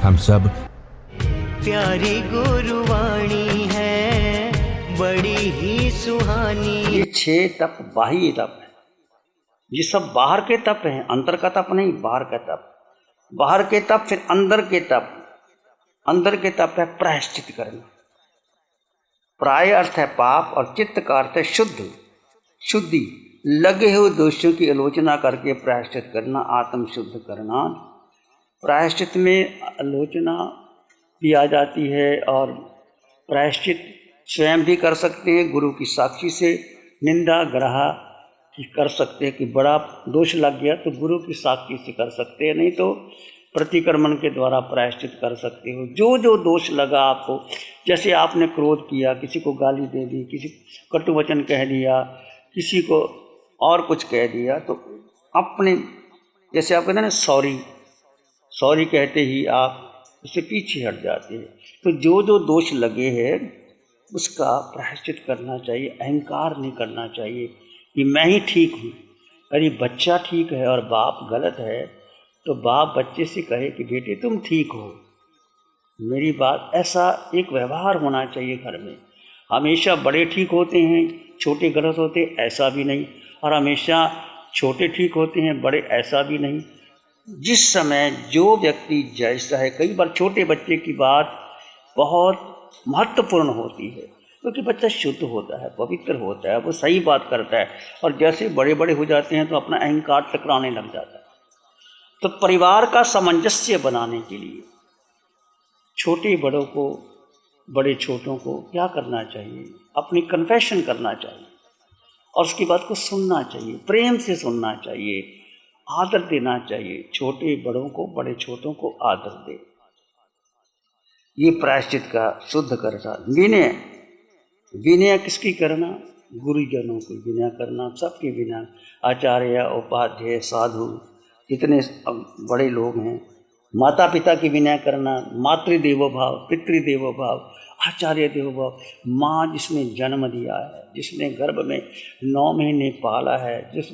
हम सब प्यारी गुरुवाणी है बड़ी ही सुहानी। ये 6 तप बाह्य तप है, ये सब बाहर के तप हैं, अंतर का तप नहीं, बाहर का तप। बाहर के तप, फिर अंदर के तप। अंदर के तप है प्रायश्चित करना। प्राय अर्थ है पाप और चित्त का अर्थ है शुद्ध, शुद्धि। लगे हुए दोषों की आलोचना करके प्रायश्चित करना, आत्म शुद्ध करना। प्रायश्चित में आलोचना भी आ जाती है और प्रायश्चित स्वयं भी कर सकते हैं, गुरु की साक्षी से निंदा ग्रह की कर सकते हैं कि बड़ा दोष लग गया तो गुरु की साक्षी से कर सकते हैं, नहीं तो प्रतिक्रमण के द्वारा प्रायश्चित कर सकते हो। जो जो दोष लगा आपको, जैसे आपने क्रोध किया, किसी को गाली दे दी, किसी कटु वचन कह दिया, किसी को और कुछ कह दिया, तो अपने जैसे आप कहते हैं ना सॉरी, सॉरी कहते ही आप उससे पीछे हट जाते हैं। तो जो जो दोष लगे हैं उसका प्रायश्चित करना चाहिए। अहंकार नहीं करना चाहिए कि मैं ही ठीक हूँ। अरे बच्चा ठीक है और बाप गलत है तो बाप बच्चे से कहे कि बेटे तुम ठीक हो, मेरी बात, ऐसा एक व्यवहार होना चाहिए घर में। हमेशा बड़े ठीक होते हैं, छोटे गलत होते, ऐसा भी नहीं, और हमेशा छोटे ठीक होते हैं, बड़े, ऐसा भी नहीं। जिस समय जो व्यक्ति जैसा है, कई बार छोटे बच्चे की बात बहुत महत्वपूर्ण होती है क्योंकि बच्चा शुद्ध होता है, पवित्र होता है, वो सही बात करता है, और जैसे बड़े बड़े हो जाते हैं तो अपना अहंकार टकराने लग जाता है। तो परिवार का सामंजस्य बनाने के लिए छोटे बड़ों को, बड़े छोटों को क्या करना चाहिए? अपनी कन्फेशन करना चाहिए और उसकी बात को सुनना चाहिए, प्रेम से सुनना चाहिए, आदर देना चाहिए। छोटे बड़ों को, बड़े छोटों को आदर दे। ये प्रायश्चित का शुद्ध करना। विनय, विनय किसकी करना? गुरुजनों की विनय करना, सबके विनय। आचार्य, उपाध्याय, साधु, जितने बड़े लोग हैं, माता पिता की विनय करना। मातृदेवो भाव, पितृदेवो भाव, आचार्य देवो भाव। माँ जिसने जन्म दिया है, जिसने गर्भ में 9 महीने पाला है, जिस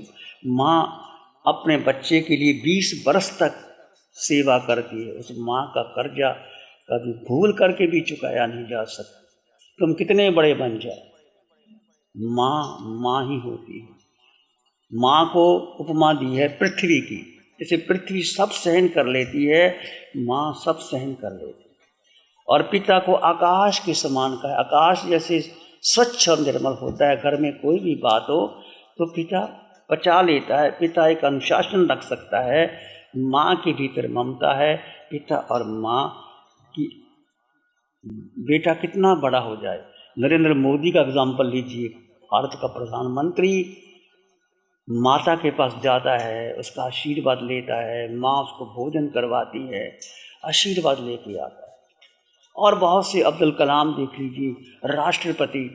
माँ अपने बच्चे के लिए 20 बरस तक सेवा करती है, उस माँ का कर्जा कभी भूल करके भी चुकाया नहीं जा सकता। तुम कितने बड़े बन जाओ, माँ माँ ही होती है। माँ को उपमा दी है पृथ्वी की, जैसे पृथ्वी सब सहन कर लेती है, माँ सब सहन कर लेती है। और पिता को आकाश के समान का है, आकाश जैसे स्वच्छ और निर्मल होता है। घर में कोई भी बात हो तो पिता पचा लेता है, पिता एक अनुशासन रख सकता है। माँ के भीतर ममता है। पिता और माँ की, बेटा कितना बड़ा हो जाए, नरेंद्र मोदी का एग्जाम्पल लीजिए, भारत का प्रधानमंत्री माता के पास जाता है, उसका आशीर्वाद लेता है, माँ उसको भोजन करवाती है, आशीर्वाद लेके आता है। और बहुत से, अब्दुल कलाम देख लीजिए, राष्ट्रपति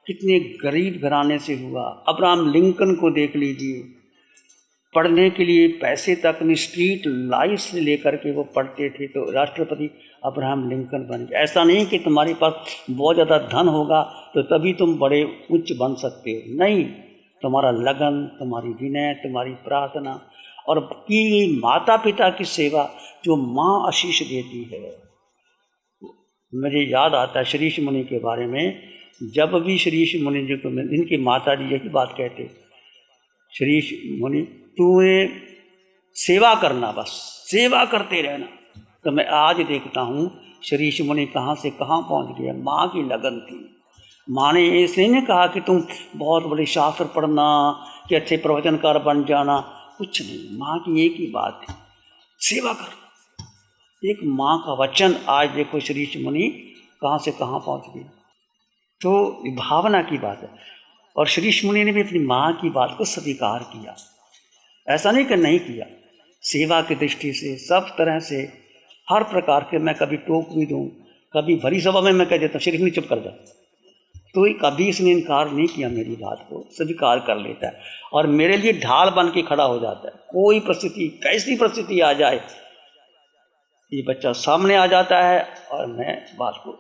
कितने गरीब घराने से हुआ। अब्राहम लिंकन को देख लीजिए, पढ़ने के लिए पैसे तक नहीं, स्ट्रीट लाइफ से लेकर के वो पढ़ते थे, तो राष्ट्रपति अब्राहम लिंकन बन गए। ऐसा नहीं कि तुम्हारे पास बहुत ज़्यादा धन होगा तो तभी तुम बड़े उच्च बन सकते हो, नहीं, तुम्हारा लगन, तुम्हारी विनय, तुम्हारी प्रार्थना और की माता पिता की सेवा, जो माँ आशीष देती है। मुझे याद आता है श्रीश मुनि के बारे में, जब भी श्रीश मुनि जी को, इनकी माता जी यही बात कहते, श्रीश मुनि तुम्हें सेवा करना, बस सेवा करते रहना। तो मैं आज देखता हूँ श्रीश मुनि कहाँ से कहाँ पहुँच गया। माँ की लगन थी। माँ ने ऐसे नहीं कहा कि तुम बहुत बड़े शास्त्र पढ़ना, कि अच्छे प्रवचनकार बन जाना, कुछ नहीं। माँ की एक ही बात है, सेवा करना। एक माँ का वचन, आज देखो श्रीश मुनि कहाँ से कहाँ पहुँच गया। तो भावना की बात है। और श्रीश मुनि ने भी अपनी माँ की बात को स्वीकार किया, ऐसा नहीं कि नहीं किया। सेवा की दृष्टि से, सब तरह से, हर प्रकार के, मैं कभी टोक भी दूँ, कभी भरी सभा में मैं कह देता हूँ श्रीश मुनि चुप कर जा, तो कभी इसने इनकार नहीं किया, मेरी बात को स्वीकार कर लेता है और मेरे लिए ढाल बन के खड़ा हो जाता है। कोई परिस्थिति, कैसी परिस्थिति आ जाए, ये बच्चा सामने आ जाता है और मैं बात को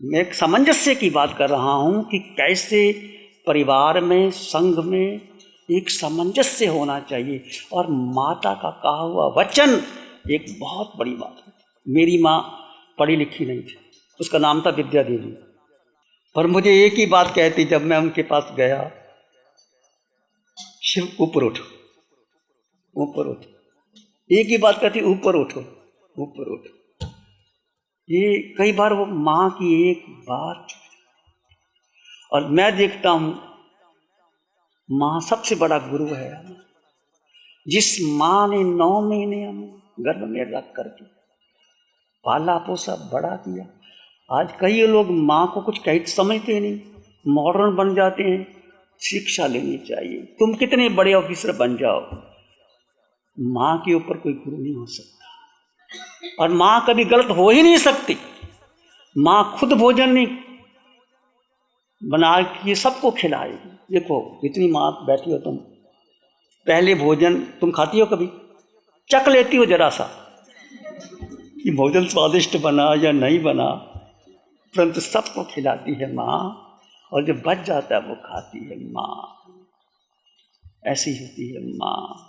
मैं एक सामंजस्य की बात कर रहा हूँ कि कैसे परिवार में, संघ में एक सामंजस्य होना चाहिए और माता का कहा हुआ वचन एक बहुत बड़ी बात है, मेरी माँ पढ़ी लिखी नहीं थी, उसका नाम था विद्या देवी, पर मुझे एक ही बात कहती जब मैं उनके पास गया, शिव ऊपर उठो, ऊपर उठो, एक ही बात कहती, ऊपर उठो, ऊपर उठो। ये कई बार वो माँ की एक बात, और मैं देखता हूं माँ सबसे बड़ा गुरु है। जिस माँ ने 9 महीने हमें गर्भ में रख करके पाला पोसा बड़ा किया, आज कई लोग माँ को कुछ कहीं समझते नहीं, मॉडर्न बन जाते हैं। शिक्षा लेनी चाहिए, तुम कितने बड़े ऑफिसर बन जाओ, माँ के ऊपर कोई गुरु नहीं हो सकता, और माँ कभी गलत हो ही नहीं सकती। माँ खुद भोजन नहीं बना के सबको खिलाएगी। देखो इतनी माँ बैठी हो तुम, पहले भोजन तुम खाती हो, कभी चख लेती हो जरा सा कि भोजन स्वादिष्ट बना या नहीं बना, परंतु सबको खिलाती है माँ, और जब बच जाता है वो खाती है माँ। ऐसी होती है माँ।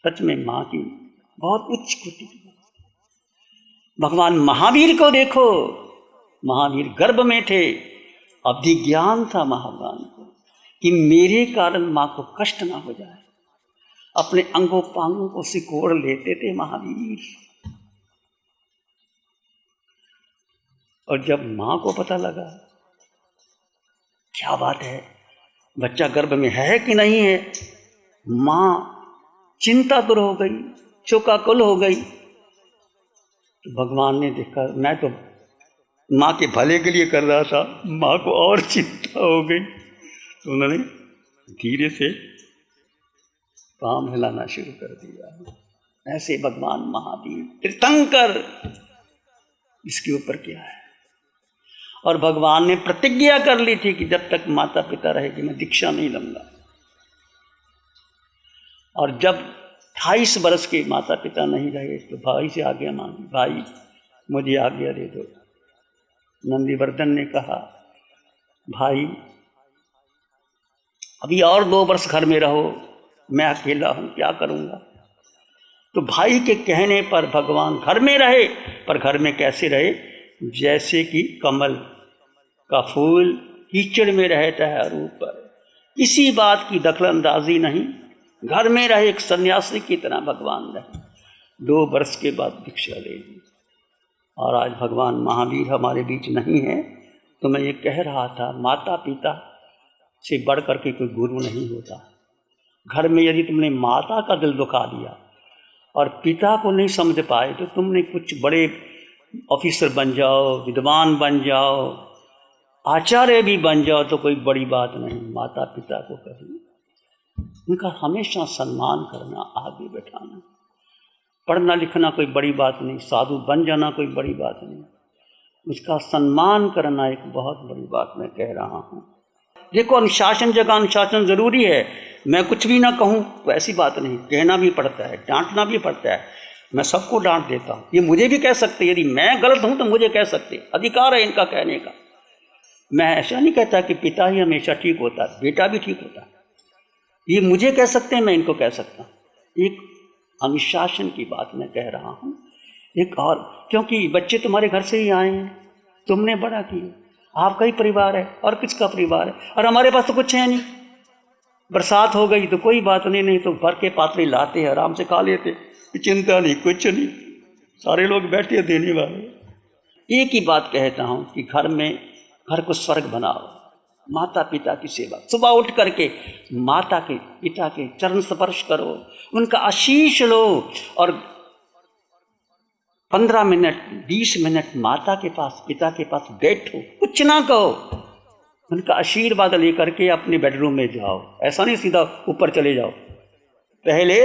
सच में माँ की बहुत उच्च कोटि की बात। भगवान महावीर को देखो, महावीर गर्भ में थे, अवधि ज्ञान था महाभगवान को कि मेरे कारण माँ को कष्ट ना हो जाए, अपने अंगों पांगों को सिकोड़ लेते थे महावीर। और जब माँ को पता लगा क्या बात है, बच्चा गर्भ में है कि नहीं है, माँ चिंता दूर हो गई, शोकाकुल हो गई। तो भगवान ने देखा मैं तो माँ के भले के लिए कर रहा था, माँ को और चिंता हो गई, तो उन्होंने धीरे से काम हिलाना शुरू कर दिया। ऐसे भगवान महावीर तीर्थंकर, इसके ऊपर क्या है। और भगवान ने प्रतिज्ञा कर ली थी कि जब तक माता पिता रहेगी मैं दीक्षा नहीं लूंगा। और जब 28 वर्ष के माता पिता नहीं रहे तो भाई से आज्ञा मांगी, भाई मुझे आज्ञा दे दो। नंदीवर्धन ने कहा, भाई अभी और 2 वर्ष घर में रहो, मैं अकेला हूं, क्या करूंगा। तो भाई के कहने पर भगवान घर में रहे, पर घर में कैसे रहे, जैसे कि कमल का फूल कीचड़ में रहता है रूप पर, किसी बात की दखलंदाजी नहीं, घर में रहे, एक सन्यासी की तरह भगवान रहे। 2 वर्ष के बाद दीक्षा ले ली। और आज भगवान महावीर हमारे बीच नहीं है। तो मैं ये कह रहा था, माता पिता से बढ़ करके कोई गुरु नहीं होता। घर में यदि तुमने माता का दिल दुखा दिया और पिता को नहीं समझ पाए, तो तुमने कुछ बड़े ऑफिसर बन जाओ, विद्वान बन जाओ, आचार्य भी बन जाओ, तो कोई बड़ी बात नहीं। माता पिता को कभी उनका हमेशा सम्मान करना, आगे बैठाना। पढ़ना लिखना कोई बड़ी बात नहीं, साधु बन जाना कोई बड़ी बात नहीं, उसका सम्मान करना एक बहुत बड़ी बात मैं कह रहा हूँ। देखो अनुशासन जगह अनुशासन जरूरी है। मैं कुछ भी ना कहूँ तो ऐसी बात नहीं, कहना भी पड़ता है, डांटना भी पड़ता है। मैं सबको डांट देता हूँ, ये मुझे भी कह सकते, यदि मैं गलत हूँ तो मुझे कह सकते, अधिकार है इनका कहने का। मैं ऐसा नहीं कहता कि पिता ही हमेशा ठीक होता है, बेटा भी ठीक होता है, ये मुझे कह सकते हैं, मैं इनको कह सकता हूँ। एक अनुशासन की बात मैं कह रहा हूँ। एक और, क्योंकि बच्चे तुम्हारे घर से ही आए हैं, तुमने बड़ा किया, आपका ही परिवार है और किसका परिवार है, और हमारे पास तो कुछ है नहीं। बरसात हो गई तो कोई बात नहीं, नहीं तो भर के पात्रे लाते हैं, आराम से खा लेते, चिंता नहीं, कुछ नहीं, सारे लोग बैठे देने वाले। एक ही बात कहता हूँ कि घर को स्वर्ग बनाओ, माता पिता की सेवा, सुबह उठ करके माता के पिता के चरण स्पर्श करो, उनका आशीष लो, और 15 मिनट 20 मिनट माता के पास पिता के पास बैठो, कुछ ना कहो, उनका आशीर्वाद लेकर के अपने बेडरूम में जाओ। ऐसा नहीं सीधा ऊपर चले जाओ, पहले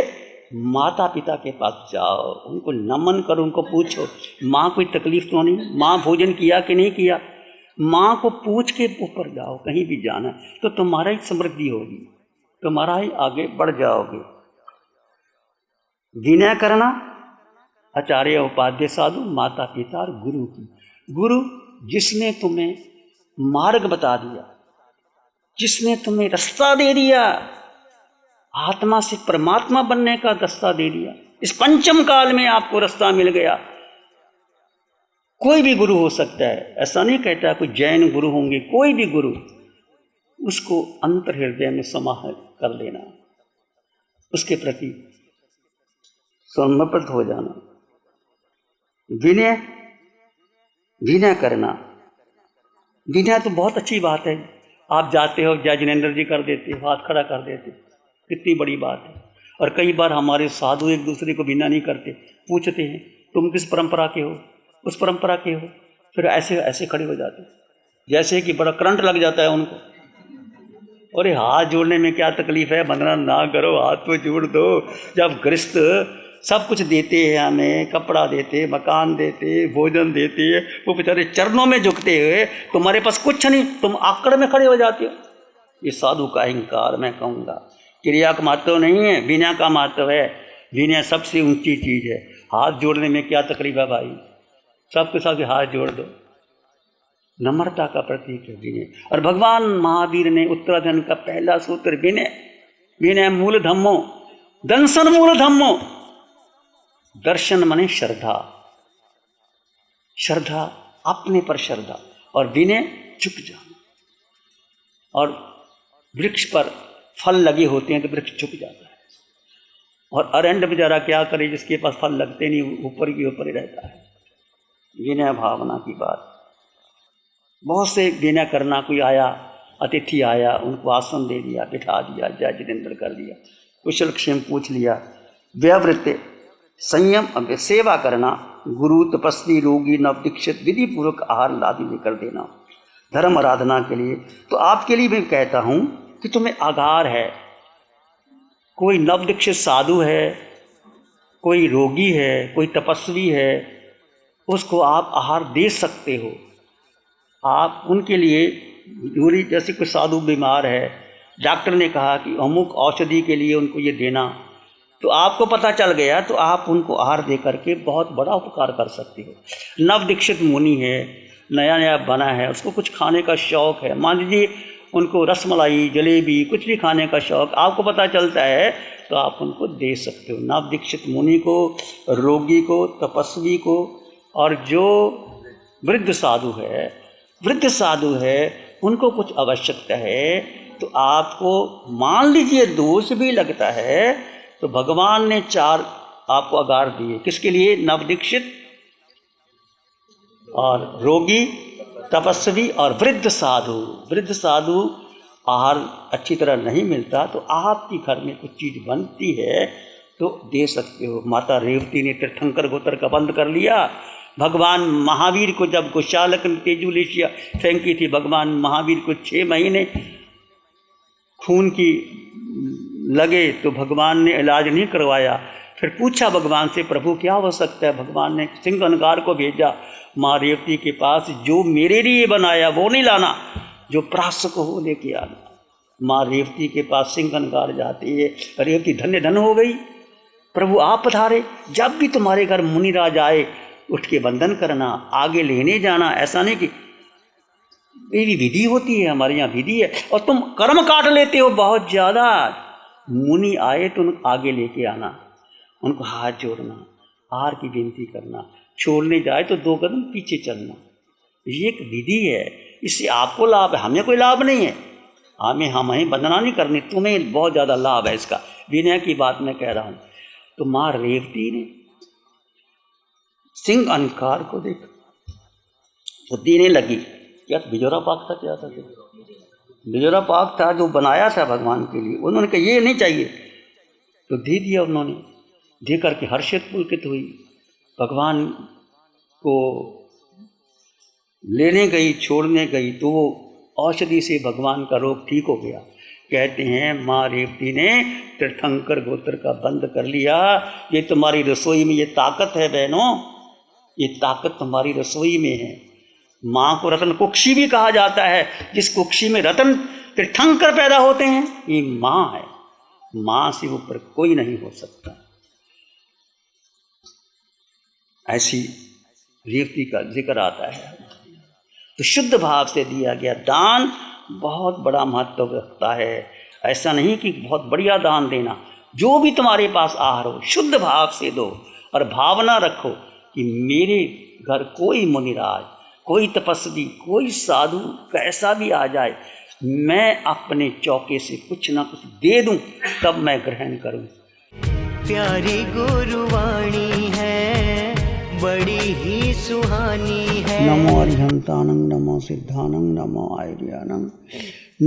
माता पिता के पास जाओ, उनको नमन करो, उनको पूछो माँ कोई तकलीफ तो नहीं, माँ भोजन किया कि नहीं किया, माँ को पूछ के ऊपर जाओ। कहीं भी जाना तो तुम्हारा ही समृद्धि होगी, तुम्हारा ही आगे बढ़ जाओगे। विनय करना आचार्य उपाध्याय साधु माता पिता और गुरु की। गुरु जिसने तुम्हें मार्ग बता दिया, जिसने तुम्हें रास्ता दे दिया, आत्मा से परमात्मा बनने का रास्ता दे दिया। इस पंचम काल में आपको रास्ता मिल गया। कोई भी गुरु हो सकता है, ऐसा नहीं कहता कोई जैन गुरु होंगे, कोई भी गुरु, उसको अंतर हृदय में समाहित कर लेना, उसके प्रति समर्पित हो जाना, विनय विनय करना। विनय तो बहुत अच्छी बात है। आप जाते हो, जय जिनेंद्र जी कर देते हो, हाथ खड़ा कर देते, कितनी बड़ी बात है। और कई बार हमारे साधु एक दूसरे को विनय नहीं करते, पूछते हैं तुम किस परंपरा के हो, उस परंपरा के हो, फिर ऐसे ऐसे खड़े हो जाते जैसे कि बड़ा करंट लग जाता है उनको। अरे हाथ जोड़ने में क्या तकलीफ है, वंदना ना करो, हाथ तो जोड़ दो। जब गृहस्थ सब कुछ देते हैं, हमें कपड़ा देते, मकान देते, भोजन देते, वो बेचारे चरणों में झुकते हुए, तुम्हारे पास कुछ नहीं, तुम आकड़ में खड़े हो जाते हो। ये साधु का अहंकार, मैं कहूँगा। क्रिया का महत्व नहीं है, विनय का महत्व है। विनय सबसे ऊंची चीज है। हाथ जोड़ने में क्या तकलीफ है भाई, सबके साथ हाथ जोड़ दो। नम्रता का प्रतीक है विनय। और भगवान महावीर ने उत्तराधन का पहला सूत्र विनय, विनय मूल धम्मो, दर्शन मूल धम्मो। दर्शन माने श्रद्धा, श्रद्धा अपने पर श्रद्धा, और विनय झुक जाना। और वृक्ष पर फल लगे होते हैं तो वृक्ष झुक जाता है। और अरंड बेचारा क्या करे, जिसके पास फल लगते नहीं, ऊपर की ऊपर ही रहता है। विनय भावना की बात। बहुत से विनय करना, कोई आया, अतिथि आया, उनको आसन दे दिया, बिठा दिया, जय जितेंद्र कर दिया, कुशल क्षेम पूछ लिया। व्यवृत्ति, संयम, सेवा करना, गुरु, तपस्वी, रोगी, नवदीक्षित, विधि पूर्वक आहार लादी लेकर देना, धर्म आराधना के लिए। तो आपके लिए मैं कहता हूँ कि तुम्हें आगार है, कोई नवदीक्षित साधु है, कोई रोगी है, कोई तपस्वी है, उसको आप आहार दे सकते हो। आप उनके लिए दूरी, जैसे कोई साधु बीमार है, डॉक्टर ने कहा कि अमुक औषधि के लिए उनको ये देना, तो आपको पता चल गया तो आप उनको आहार दे करके बहुत बड़ा उपकार कर सकते हो। नवदीक्षित मुनि है, नया नया बना है, उसको कुछ खाने का शौक़ है, मान लीजिए उनको रसमलाई, जलेबी, कुछ भी खाने का शौक़ आपको पता चलता है, तो आप उनको दे सकते हो। नवदीक्षित मुनि को, रोगी को, तपस्वी को, और जो वृद्ध साधु है उनको कुछ आवश्यकता है, तो आपको मान लीजिए दोष भी लगता है, तो भगवान ने 4 आपको आगार दिए। किसके लिए? नवदीक्षित और रोगी, तपस्वी और वृद्ध साधु। वृद्ध साधु आहार अच्छी तरह नहीं मिलता, तो आपके घर में कुछ चीज़ बनती है तो दे सकते हो। माता रेवती ने तीर्थंकर गोत्र का बंद कर लिया। भगवान महावीर को जब गोशालक ने तेजुलेशिया फेंकी थी, भगवान महावीर को 6 महीने खून की लगे तो भगवान ने इलाज नहीं करवाया। फिर पूछा भगवान से, प्रभु क्या हो सकता है? भगवान ने सिंह को भेजा माँ रेवती के पास, जो मेरे लिए बनाया वो नहीं लाना, जो प्रासक हो लेके आना। माँ रेवती के पास सिंह जाती है, रेवती धन्य धन हो गई। प्रभु आप पधारे, जब भी तुम्हारे घर मुनिराज आए उठ के वंदन करना, आगे लेने जाना। ऐसा नहीं कि ये भी विधि होती है, हमारे यहाँ विधि है, और तुम कर्म काट लेते हो बहुत ज़्यादा। मुनि आए तो उनको आगे लेके आना, उनको हाथ जोड़ना, आहार की विनती करना, छोड़ने जाए तो 2 कदम पीछे चलना। ये एक विधि है, इससे आपको लाभ है, हमें कोई लाभ नहीं है। हमें वंदना नहीं करनी, तुम्हें बहुत ज़्यादा लाभ है इसका। विनय की बात मैं कह रहा हूँ। तो माँ रेवती ने सिंह अहंकार को देखा, वो देने लगी। क्या बिजोरा पाक था? क्या था? बिजोरा पाक था जो बनाया था भगवान के लिए। उन्होंने कहा ये नहीं चाहिए, तो दे दिया। उन्होंने दे करके हर्षित पुलकित हुई। भगवान को लेने गई, छोड़ने गई, तो वो औषधि से भगवान का रोग ठीक हो गया। कहते हैं माँ रेवती ने तीर्थंकर गोत्र का बंद कर लिया। ये तुम्हारी रसोई में ये ताकत है बहनों, ये ताकत तुम्हारी रसोई में है। माँ को रतन कुक्षी भी कहा जाता है। जिस कुक्षी में रतन तीर्थंकर पैदा होते हैं, ये माँ है। माँ से ऊपर कोई नहीं हो सकता। ऐसी रेवती का जिक्र आता है। तो शुद्ध भाव से दिया गया दान बहुत बड़ा महत्व रखता है। ऐसा नहीं कि बहुत बढ़िया दान देना, जो भी तुम्हारे पास आहार हो शुद्ध भाव से दो, और भावना रखो कि मेरे घर कोई मुनिराज, कोई तपस्वी, कोई साधु कैसा भी आ जाए, मैं अपने चौके से कुछ ना कुछ दे दूं, तब मैं ग्रहण करूं। प्यारी गुरुवाणी है, बड़ी ही सुहानी है। नमो अरिहंतानं, नमो सिद्धानं, नमो आर्यानं,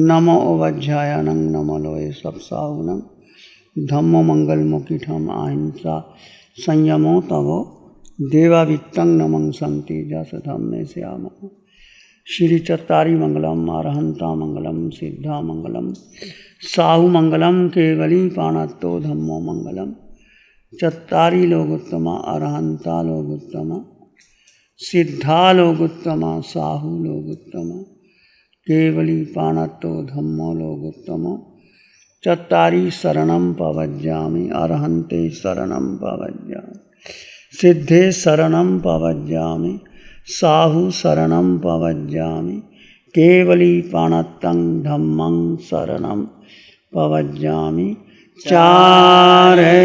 नमो उपाध्यायानं, नमो लोए सप्साहुनं, धम्मो मंगलमुखिठम अहिंसा संयमो तवो देवावित्तं नमं संति जस धम्मे श्याम। श्री चत्तारी मंगलम, अरहंता मंगलम, सिद्धा मंगलम, साहु मंगलम, केवली पाणत्तो धम्मो मंगलम। चत्तारी लोगोत्तमा, अरहंता लोगोत्तमा, सिद्धा लोगोत्तमा, साहु लोगोत्तमा, केवली पाणत्तो धम्मो लोगोत्तमो। चत्तारी शरणं पवज्जामि, अरहन्ते शरणं पवज्जामि, सिद्धे शरणं पवज्जामि, साहु शरणं पवज्जामि, केवली पाणत्तं धम्मं शरणं पवज्जामि। चारे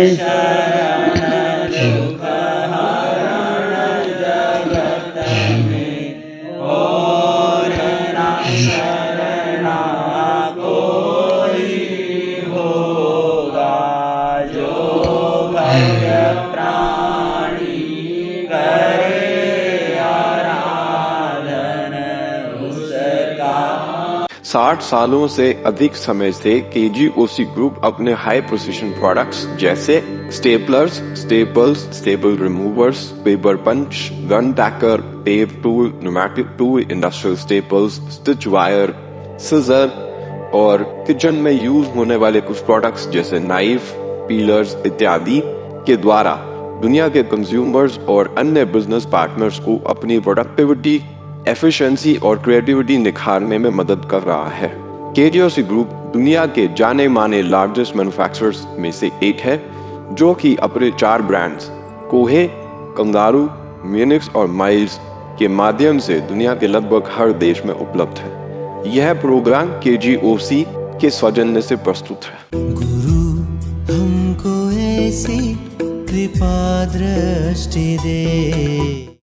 साठ सालों से अधिक समय से केजीओसी ग्रुप अपने हाई प्रिसिशन प्रोडक्ट्स जैसे staplers, staples, staple removers, paper punch, gun tacker, tape tool, pneumatic tool, industrial staples, stitch wire, scissor और किचन में यूज होने वाले कुछ प्रोडक्ट्स जैसे नाइफ, पीलर्स इत्यादि के द्वारा दुनिया के कंज्यूमर्स और अन्य बिजनेस पार्टनर्स को अपनी प्रोडक्टिविटी, एफिशिएंसी और क्रिएटिविटी निखारने में मदद कर रहा है। केजीओसी ग्रुप दुनिया के जाने माने लार्जेस्ट मैन्युफैक्चरर्स में से एक है, जो कि अपने 4 ब्रांड्स कोहे, कंगारू, म्यूनिक्स और माइल्स के माध्यम से दुनिया के लगभग हर देश में उपलब्ध है। यह प्रोग्राम केजीओसी के सौजन्य से प्रस्तुत है। गुरु हमको ऐसी कृपा दृष्टि दे।